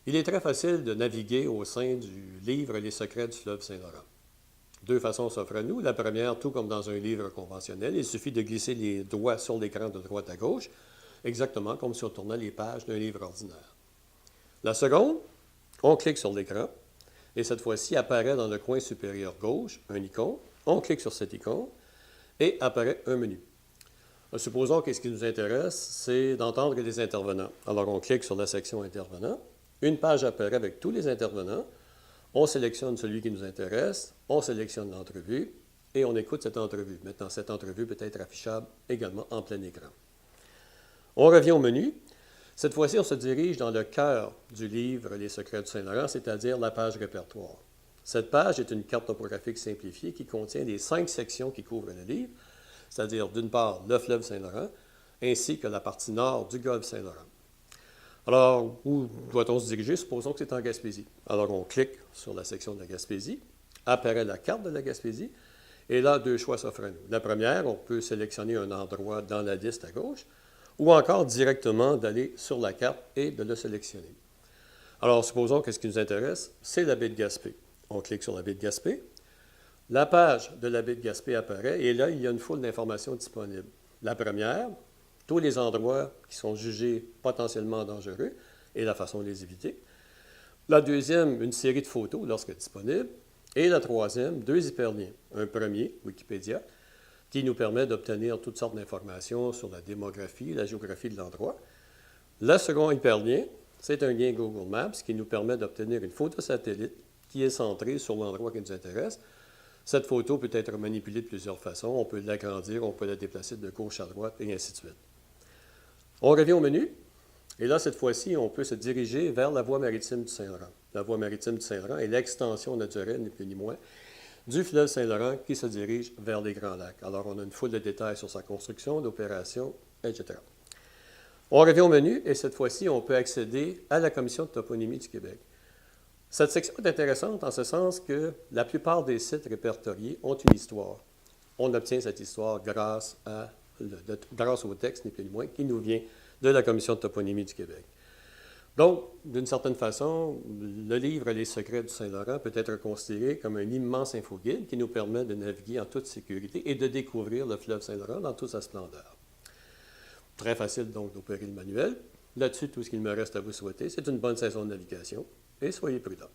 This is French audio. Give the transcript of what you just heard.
Il est très facile de naviguer au sein du livre Les secrets du fleuve Saint-Laurent. Deux façons s'offrent à nous. La première, tout comme dans un livre conventionnel, il suffit de glisser les doigts sur l'écran de droite à gauche, exactement comme si on tournait les pages d'un livre ordinaire. La seconde, on clique sur l'écran, et cette fois-ci apparaît dans le coin supérieur gauche un icône. On clique sur cette icône, et apparaît un menu. Supposons que ce qui nous intéresse, c'est d'entendre les intervenants. Alors, on clique sur la section intervenants. Une page apparaît avec tous les intervenants. On sélectionne celui qui nous intéresse, on sélectionne l'entrevue et on écoute cette entrevue. Maintenant, cette entrevue peut être affichable également en plein écran. On revient au menu. Cette fois-ci, on se dirige dans le cœur du livre Les secrets du Saint-Laurent, c'est-à-dire la page répertoire. Cette page est une carte topographique simplifiée qui contient les 5 sections qui couvrent le livre, c'est-à-dire d'une part le fleuve Saint-Laurent, ainsi que la partie nord du golfe Saint-Laurent. Alors, où doit-on se diriger? Supposons que c'est en Gaspésie. Alors, on clique sur la section de la Gaspésie, apparaît la carte de la Gaspésie, et là, deux choix s'offrent à nous. La première, on peut sélectionner un endroit dans la liste à gauche, ou encore directement d'aller sur la carte et de le sélectionner. Alors, supposons que ce qui nous intéresse, c'est la baie de Gaspé. On clique sur la baie de Gaspé. La page de la baie de Gaspé apparaît, et là, il y a une foule d'informations disponibles. La première, tous les endroits qui sont jugés potentiellement dangereux et la façon de les éviter. La deuxième, une série de photos lorsque disponible. Et la troisième, deux hyperliens. Un premier, Wikipédia, qui nous permet d'obtenir toutes sortes d'informations sur la démographie, la géographie de l'endroit. Le second hyperlien, c'est un lien Google Maps qui nous permet d'obtenir une photo satellite qui est centrée sur l'endroit qui nous intéresse. Cette photo peut être manipulée de plusieurs façons. On peut l'agrandir, on peut la déplacer de gauche à droite, et ainsi de suite. On revient au menu, et là, cette fois-ci, on peut se diriger vers la voie maritime du Saint-Laurent. La voie maritime du Saint-Laurent est l'extension naturelle, ni plus ni moins, du fleuve Saint-Laurent qui se dirige vers les Grands Lacs. Alors, on a une foule de détails sur sa construction, l'opération, etc. On revient au menu, et cette fois-ci, on peut accéder à la Commission de toponymie du Québec. Cette section est intéressante en ce sens que la plupart des sites répertoriés ont une histoire. On obtient cette histoire grâce au texte, ni plus ni moins, qui nous vient de la Commission de toponymie du Québec. Donc, d'une certaine façon, le livre Les secrets du Saint-Laurent peut être considéré comme un immense infoguide qui nous permet de naviguer en toute sécurité et de découvrir le fleuve Saint-Laurent dans toute sa splendeur. Très facile donc d'opérer le manuel. Là-dessus, tout ce qu'il me reste à vous souhaiter, c'est une bonne saison de navigation et soyez prudents.